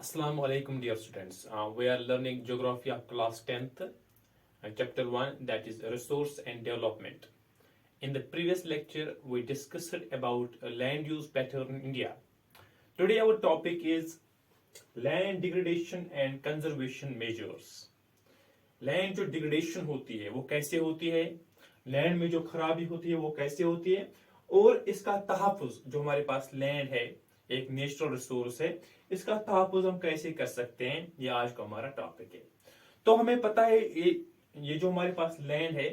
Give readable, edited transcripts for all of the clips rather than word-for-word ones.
Assalamu alaikum, dear students. We are learning Geography of class 10th, chapter 1, that is Resource and Development. In the previous lecture, we discussed about land use pattern in India. Today, our topic is land degradation and conservation measures. Land जो degradation होती है वो कैसे होती है, land में जो खराबी होती है वो कैसे होती है, और इसका तहफ़्फ़ुज़ जो हमारे पास लैंड है, एक नेचुरल रिसोर्स है, इसका तहफ़्फ़ुज़ हम कैसे कर सकते हैं, ये आज का हमारा टॉपिक है। तो हमें पता है ये जो हमारे पास लैंड है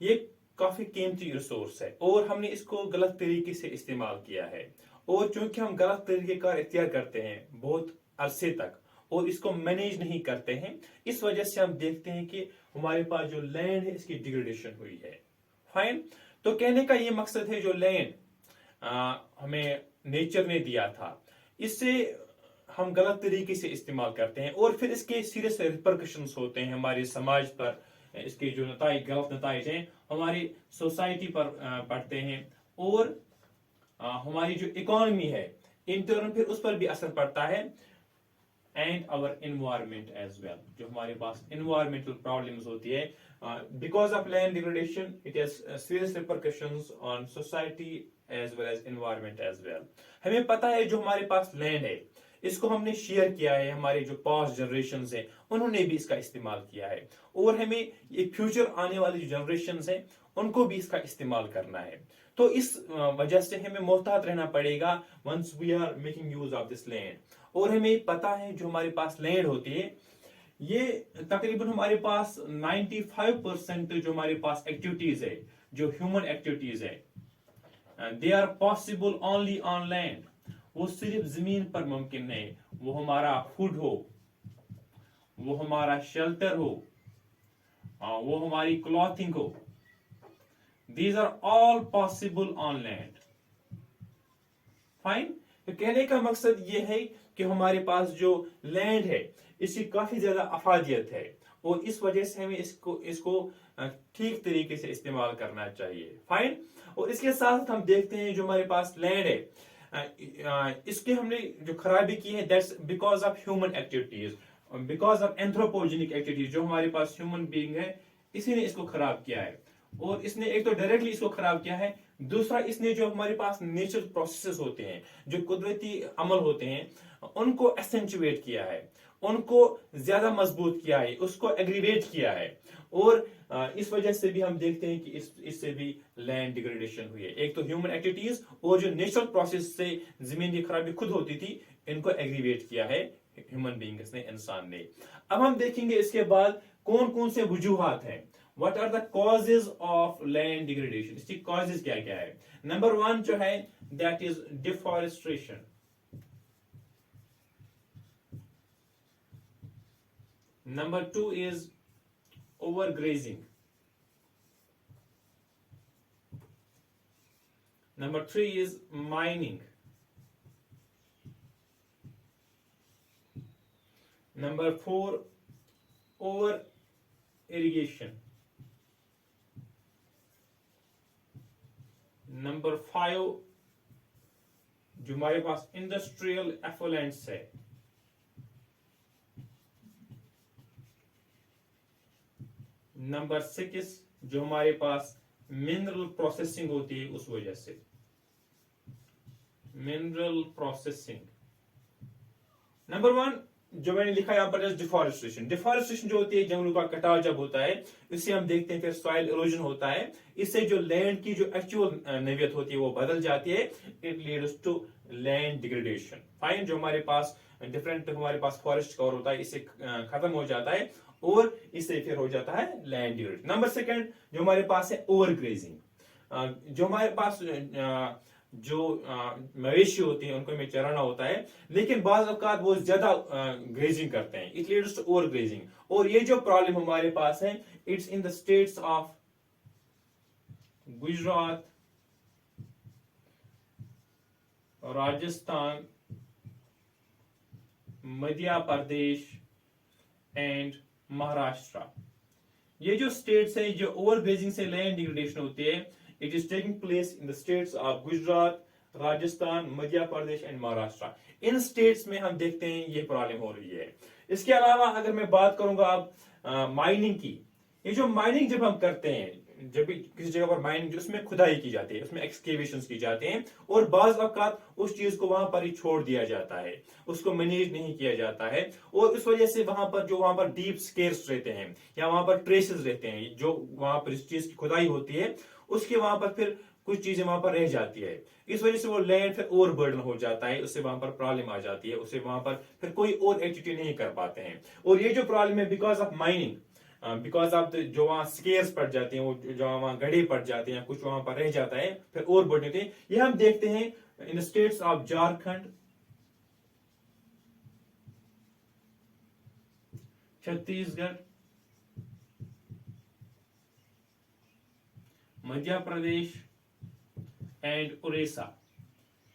ये काफी कीमती रिसोर्स है और हमने इसको गलत तरीके से इस्तेमाल किया है, और चूंकि हम गलत तरीके का इख्तियार करते हैं बहुत अरसे तक और इसको मैनेज नहीं करते हैं, इस वजह से हम देखते हैं कि हमारे पास जो लैंड है इसकी डिग्रेडेशन हुई है। फाइन। तो कहने का ये मकसद है जो लैंड हमें नेचर ने दिया था, इससे हम गलत तरीके से इस्तेमाल करते हैं और फिर इसके सीरियस रिपरकशंस होते हैं हमारे समाज पर। इसके जो नताइज, गलत नताइज हैं हमारी सोसाइटी पर पड़ते हैं, और हमारी जो इकोनॉमी है इन टर्न फिर उस पर भी असर पड़ता है, and our environment as well. जो हमारे पास इन्वायरमेंटल प्रॉब्लम्स होती है because of land degradation, it has serious repercussions on society as well as environment as well. हमें पता है जो हमारे पास लैंड है इसको हमने शेयर किया है, हमारे जो पास्ट जनरेशंस हैं उन्होंने भी इसका इस्तेमाल किया है, और हमें ये फ्यूचर आने वाली जो जनरेशंस हैं उनको भी इसका इस्तेमाल करना है। तो इस वजह से हमें मोहतात रहना पड़ेगा once we are making use of this land. और हमें पता है जो हमारे पास लैंड होती है ये तकरीबन हमारे पास 95% जो हमारे पास एक्टिविटीज है, जो ह्यूमन एक्टिविटीज है, they are possible only on land. वो सिर्फ जमीन पर मुमकिन है, वो हमारा फूड हो, वो हमारा शेल्टर हो, वो हमारी क्लॉथिंग हो, these are all possible on land. Fine. तो कहने का मकसद ये है कि हमारे पास जो लैंड है इसकी काफी ज्यादा अफादियत है, और इस वजह से हमें इसको ठीक तरीके से इस्तेमाल करना चाहिए। फाइन। और इसके साथ हम देखते हैं जो हमारे पास लैंड है इसके हमने जो खराबी की है that's because of human activities, because of anthropogenic activities. जो हमारे पास ह्यूमन बीइंग है इसी ने इसको खराब किया है, और इसने एक तो डायरेक्टली इसको खराब किया है, दूसरा इसने जो हमारे पास नेचुरल प्रोसेसेस होते हैं, जो कुदरती अमल होते हैं, उनको एसेंचुएट किया है, उनको ज्यादा मजबूत किया है, उसको एग्रीवेट किया है, और इस वजह से भी हम देखते हैं कि इससे भी लैंड डिग्रेडेशन हुई है। एक तो ह्यूमन एक्टिविटीज और जो नेचुरल प्रोसेस से जमीन की खराबी खुद होती थी, इनको एग्रीवेट किया है ह्यूमन बीइंग्स ने, इंसान ने। अब हम देखेंगे इसके बाद कौन कौन से वजूहात हैं, what are the causes of land degradation. इसकी कॉजेज क्या क्या है। नंबर 1 जो है that is deforestation. Number 2 is overgrazing. Number 3 is mining. Number 4 over irrigation. Number 5 जो हमारे पास इंडस्ट्रियल एफोलेंट्स है। नंबर 6 जो हमारे पास मिनरल प्रोसेसिंग होती है उस वजह से, मिनरल प्रोसेसिंग। नंबर 1 जो मैंने लिखा यहां पर डिफॉरेस्टेशन। डिफॉरेस्टेशन जो होती है, जंगलों का कटाव जब होता है, इससे हम देखते हैं फिर सॉइल इरोजन होता है, इससे जो लैंड की जो एक्चुअल नवियत होती है वो बदल जाती है, it leads to land degradation. Fine. जो हमारे पास डिफरेंट हमारे पास फॉरेस्ट कवर होता है इससे खत्म हो जाता है, और इससे फिर हो जाता है लैंड डिग्रेडेशन। नंबर 2 जो हमारे पास है ओवर ग्रेजिंग। जो हमारे पास जो मवेशी होते हैं उनको हमें चराना होता है, लेकिन बाज़ औक़ात वो ज्यादा ग्रेजिंग करते हैं, it leads to over grazing. और ये जो प्रॉब्लम हमारे पास है it's in the states of Gujarat, Rajasthan, Madhya Pradesh and Maharashtra. ये जो स्टेट्स है जो ओवर ग्रेजिंग से लैंड डिग्रेडेशन होती है, it is taking place in the states of Gujarat, Rajasthan, Madhya Pradesh and Maharashtra, इन स्टेट्स में हम देखते हैं ये प्रॉब्लम हो रही है। इसके अलावा अगर मैं बात करूंगा अब माइनिंग की, ये जो माइनिंग जब हम करते हैं, जब भी किसी जगह पर माइनिंग, उसमें खुदाई की जाती है, उसमें एक्सकेवेशंस की जाते हैं, और बाज औकात उस चीज को वहां पर ही छोड़ दिया जाता है, उसको मैनेज नहीं किया जाता है, और इस वजह से वहां पर डीप स्केर्स रहते हैं या वहां पर ट्रेसेस रहते हैं, जो वहां पर इस चीज की खुदाई होती है उसके वहां पर फिर कुछ चीजें वहां पर रह जाती है। इस वजह से वो लैंड फिर ओवर बर्डन हो जाता है, उससे वहां पर प्रॉब्लम आ जाती है, उससे वहां पर फिर कोई और एक्टिविटी नहीं कर पाते हैं। और ये जो प्रॉब्लम है because of mining, because of जो वहां स्केर्स पड़ जाते हैं, वो जो वहां गड्ढे पड़ जाते हैं, कुछ वहां पर रह जाता है, फिर और बढ़ जाते हैं। ये हम देखते हैं in states of Jharkhand, Chhattisgarh, Madhya Pradesh and Orissa.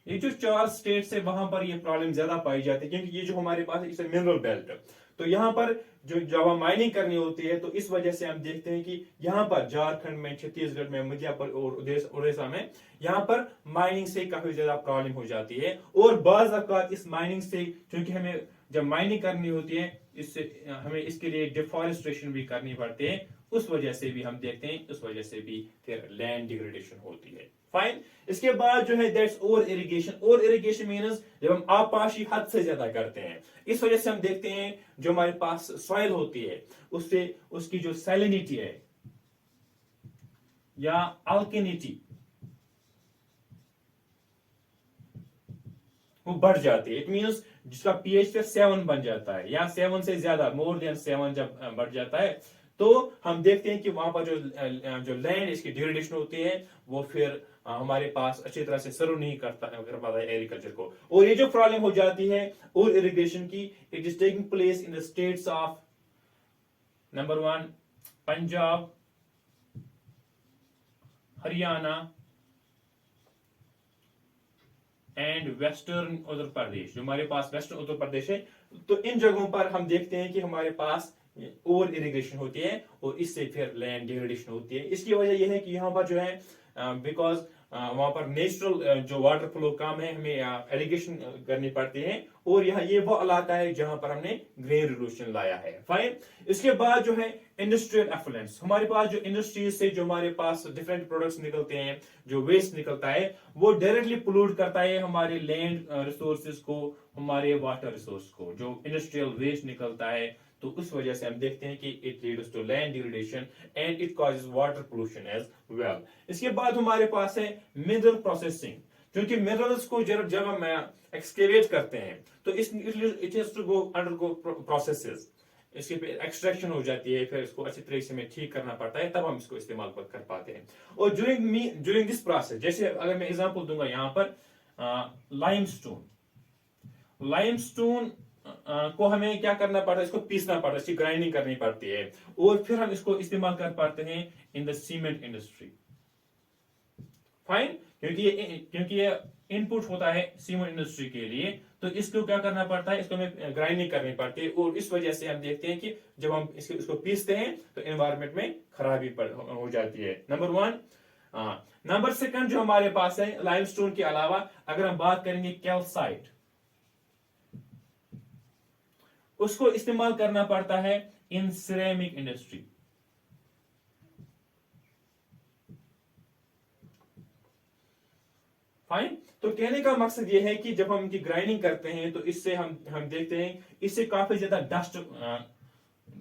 ये जो 4 स्टेट्स है वहां पर ये प्रॉब्लम ज्यादा पाई जाती है, क्योंकि ये जो हमारे पास है इसे मिनरल बेल्ट, तो यहाँ पर जो जब हम माइनिंग करनी होती है तो इस वजह से हम देखते हैं कि यहाँ पर झारखंड में, छत्तीसगढ़ में, मध्य प्रदेश और उड़ीसा में यहाँ पर माइनिंग से काफी ज्यादा प्रॉब्लम हो जाती है। और बाज औकात इस माइनिंग से, क्योंकि हमें जब माइनिंग करनी होती है, इससे हमें इसके लिए डिफॉरेस्टेशन भी करनी पड़ती है, उस वजह से भी हम देखते हैं, उस वजह से भी फिर लैंड डिग्रेडेशन होती है। फाइन। इसके बाद जो है that's over irrigation. Over irrigation means जब हम आपाशी हद से ज्यादा करते हैं, इस वजह से हम देखते हैं जो हमारे पास सॉइल होती है उससे उसकी जो सैलिनिटी है या अल्केनिटी वो बढ़ जाती है। इट मींस जिसका पीएच फिर 7 बन जाता है या 7 से ज्यादा, मोर देन 7 जब बढ़ जाता है, तो हम देखते हैं कि वहां पर जो लैंड इसकी डिग्रेडेशन होती है वो फिर हमारे पास अच्छी तरह से सर्व नहीं कर पाता है एग्रीकल्चर को। और ये जो प्रॉब्लम हो जाती है और इरिगेशन की, it is taking place in the states of number 1 Punjab, Haryana and western Uttar Pradesh. जो हमारे पास वेस्टर्न उत्तर प्रदेश है, तो इन जगहों पर हम देखते हैं कि हमारे पास ओवर इरिगेशन होती है और इससे फिर लैंड डिग्रेडेशन होती है। इसकी वजह यह है कि यहाँ पर जो है बिकॉज वहां पर नेचुरल जो वाटर फ्लो कम है, हमें इरिगेशन करनी पड़ती है, और यहाँ ये वो इलाका है जहां पर हमने ग्रेन रिवोल्यूशन लाया है। फाइन। इसके बाद जो है इंडस्ट्रियल एफलुएंस। हमारे पास जो इंडस्ट्रीज से जो हमारे पास डिफरेंट प्रोडक्ट्स निकलते हैं, जो वेस्ट निकलता है, वो डायरेक्टली पोल्यूट करता है हमारे लैंड रिसोर्सेज को, हमारे वाटर रिसोर्स को। जो इंडस्ट्रियल वेस्ट निकलता है, तो उस वजह से हम देखते हैं कि it leads to land degradation and it causes water pollution as well. इसके बाद हमारे पास है मिनरल प्रोसेसिंग। क्योंकि मिनरल्स को जब हम एक्सकेवेट करते हैं तो it has to go undergo processes, इसके पे एक्सट्रैक्शन हो जाती है, फिर इसको अच्छी तरीके से हमें ठीक करना पड़ता है, तब हम इसको इस्तेमाल कर पाते हैं। और ड्यूरिंग दिस प्रोसेस, जैसे अगर मैं एग्जांपल दूंगा यहाँ पर लाइमस्टोन को हमें क्या करना पड़ता है, इसको पीसना पड़ता है, इसकी ग्राइंडिंग करनी पड़ती है, और फिर हम इसको इस्तेमाल कर पाते हैं in the cement industry. Fine. क्योंकि ये इनपुट होता है सीमेंट इंडस्ट्री के लिए, तो इसको क्या करना पड़ता है, इसको हमें ग्राइंडिंग करनी पड़ती है, और इस वजह से हम देखते हैं कि जब हम इसको पीसते हैं तो एनवायरमेंट में खराबी हो जाती है। नंबर 1। नंबर 2 जो हमारे पास है लाइमस्टोन के अलावा, अगर हम बात करेंगे कैल्साइट, उसको इस्तेमाल करना पड़ता है इन सिरेमिक इंडस्ट्री। फाइन। तो कहने का मकसद यह है कि जब हम इनकी ग्राइंडिंग करते हैं तो इससे हम देखते हैं इससे काफी ज्यादा डस्ट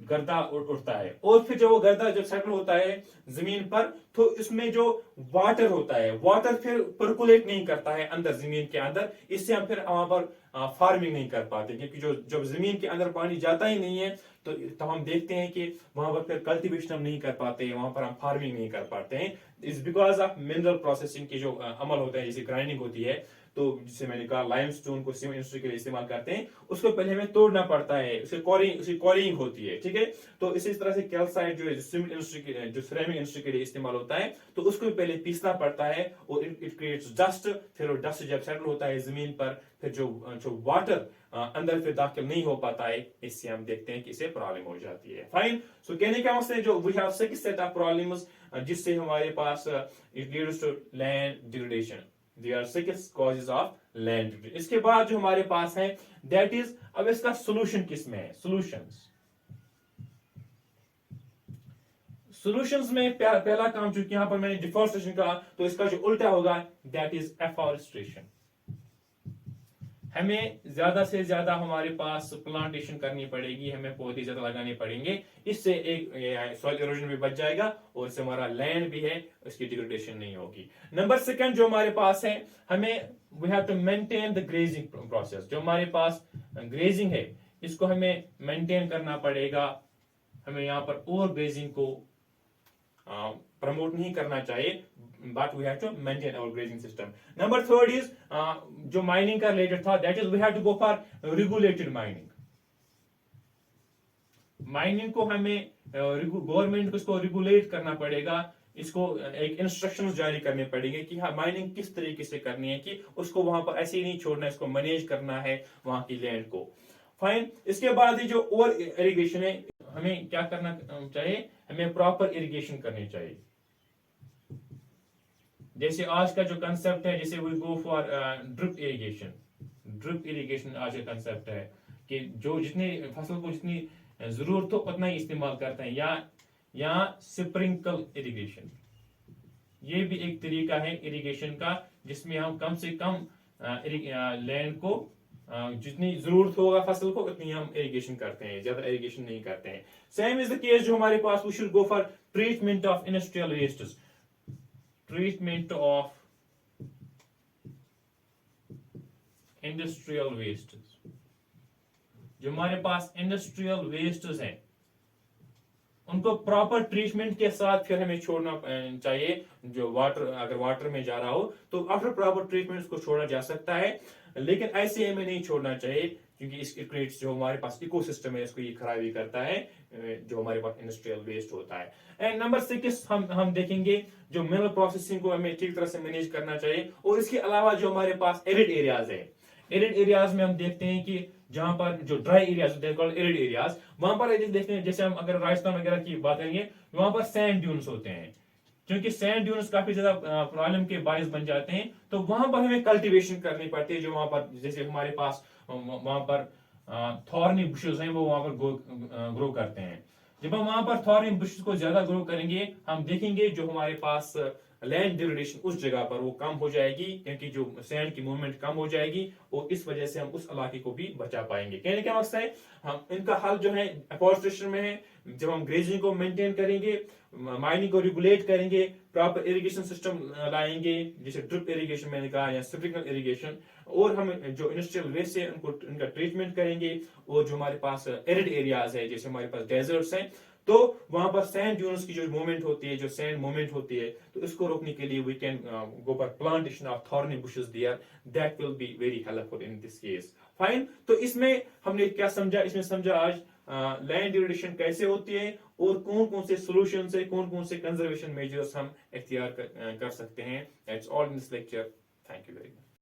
गर्दा उठता है, और फिर जब वो गर्दा जब सेटल होता है जमीन पर, तो इसमें जो वाटर होता है, वाटर फिर पर्कुलेट नहीं करता है अंदर जमीन के अंदर, इससे हम फिर वहां पर फार्मिंग नहीं कर पाते, क्योंकि जब जमीन के अंदर पानी जाता ही नहीं है तो हम देखते हैं कि वहां पर फिर कल्टीवेशन हम नहीं कर पाते, वहां पर हम फार्मिंग नहीं कर पाते हैं। इस बिकॉज ऑफ मिनरल प्रोसेसिंग की जो अमल होता है, जैसे ग्राइंडिंग होती है, तो जिससे मैंने कहा लाइमस्टोन को सीमेंट इंडस्ट्री के लिए इस्तेमाल करते हैं, उसको पहले हमें तोड़ना पड़ता है, उसकी क्वारिंग होती है, ठीक है। तो इसी तरह से कैल्साइट जो है सीमेंट इंडस्ट्री के, जो सिरेमिक इंडस्ट्री के लिए इस्तेमाल होता है, तो उसको पहले पीसना पड़ता है, और इट क्रिएट्स डस्ट। फिर वो डस्ट जब सेटल होता है जमीन पर, फिर जो वाटर अंदर फिर दाखिल नहीं हो पाता है, इससे हम देखते हैं कि इसे प्रॉब्लम हो जाती है। फाइन। सो कहने का मकसद है जो we have 6 set of problems जिससे हमारे पास it leads to land degradation. There are 6 causes of land degradation. इसके बाद जो हमारे पास है that is, अब इसका solution किसमें है? Solutions में पहला काम, चूंकि यहां पर मैंने डिफॉरेस्टेशन कहा, तो इसका जो उल्टा होगा that is afforestation. हमें ज्यादा से ज्यादा हमारे पास प्लांटेशन करनी पड़ेगी, हमें पौधे ज्यादा लगाने पड़ेंगे, इससे एक सॉइल इरोजन भी बच जाएगा और इससे हमारा लैंड भी है उसकी डिग्रेडेशन नहीं होगी. नंबर 2 जो हमारे पास है, हमें we have to maintain the grazing process. जो हमारे पास ग्रेजिंग है इसको हमें मेंटेन करना पड़ेगा. हमें यहाँ पर ओवर ग्रेजिंग को प्रमोट नहीं करना चाहिए, but we have to maintain our grazing system. Number 3 is जो mining का related था, that is we have to go for regulated mining. Mining को हमें गवर्नमेंट को इसको रेगुलेट करना पड़ेगा, इसको एक इंस्ट्रक्शंस जारी करने पड़ेंगे कि हाँ माइनिंग किस तरीके से करनी है, कि उसको वहां पर ऐसे ही नहीं छोड़ना है, इसको मैनेज करना है वहां की लैंड को. फाइन. इसके बाद जो ओवर इरिगेशन है, हमें क्या करना चाहिए? हमें प्रॉपर इरिगेशन करनी चाहिए. जैसे आज का जो कंसेप्ट है, जैसे we go for drip irrigation. Drip irrigation आज का कंसेप्ट है कि जो जितनी फसल को जितनी जरूरत हो उतना ही इस्तेमाल करते हैं, या स्प्रिंकल इरिगेशन. ये भी एक तरीका है इरिगेशन का, जिसमें हम कम से कम लैंड को जितनी जरूरत होगा फसल को उतनी हम इरिगेशन करते हैं, ज्यादा इरिगेशन नहीं करते हैं. सेम इज द केस जो हमारे पास, we should go for treatment of industrial wastes. Treatment of industrial wastes. जो हमारे पास इंडस्ट्रियल वेस्ट्स हैं उनको प्रॉपर ट्रीटमेंट के साथ फिर हमें छोड़ना चाहिए. जो वाटर, अगर वाटर में जा रहा हो तो आफ्टर प्रॉपर ट्रीटमेंट उसको छोड़ा जा सकता है, लेकिन ऐसे हमें नहीं छोड़ना चाहिए, क्योंकि इसके क्रिएट्स जो हमारे पास इकोसिस्टम है इसको ये खराबी करता है, जो हमारे पास इंडस्ट्रियल वेस्ट होता है. एंड नंबर 6 हम देखेंगे जो मिनरल प्रोसेसिंग को हमें ठीक तरह से मैनेज करना चाहिए. और इसके अलावा जो हमारे पास एरिड एरियाज है, एरिड एरियाज में हम देखते हैं कि जहां पर जो ड्राई एरियाज एरिड एरियाज, वहां पर देखते हैं, जैसे हम अगर राजस्थान वगैरह की बात करेंगे, वहां पर सैंड ड्यून्स होते हैं. क्योंकि सैंड ड्यून्स काफी ज्यादा प्रॉब्लम के बायस बन जाते हैं, तो वहां पर हमें कल्टीवेशन करनी पड़ती है. जो वहां पर जैसे हमारे पास वहां पर थॉर्नी बुशेस हैं, वो वहां पर ग्रो करते हैं. जब हम वहां पर थॉर्नी बुशेस को ज्यादा ग्रो करेंगे, हम देखेंगे जो हमारे पास लैंड डिग्रेडेशन उस जगह पर वो कम हो जाएगी, क्योंकि जो सैंड की मूवमेंट कम हो जाएगी, और इस वजह से हम उस इलाके को भी बचा पाएंगे. कहने का मकसद है, हम इनका हल जो है एफोरेस्टेशन में है. जब हम ग्रेजिंग को मेंटेन करेंगे, माइनिंग को रेगुलेट करेंगे, प्रॉपर इरिगेशन सिस्टम लाएंगे, जैसे ड्रिप इरिगेशन मैंने कहा, या स्प्रिंकलर इरिगेशन, और हम जो इंडस्ट्रियल वेस्ट है उनको इनका ट्रीटमेंट करेंगे. और जो हमारे पास एरिड एरियाज है, जैसे हमारे पास डेजर्ट्स हैं, तो वहां पर सैंड ड्यून्स की जो मूवमेंट होती है, जो सैंड मूवमेंट होती है, तो इसको रोकने के लिए we can go for plantation of thorny bushes there. That will be very helpful in this case. Fine. तो इसमें हमने क्या समझा? इसमें समझा आज लैंड डिग्रेडेशन कैसे होती है, और कौन कौन से सोल्यूशन है, कौन कौन से कंजर्वेशन मेजर्स हम इख्तियार कर सकते हैं. That's all in this lecture. Thank you very much.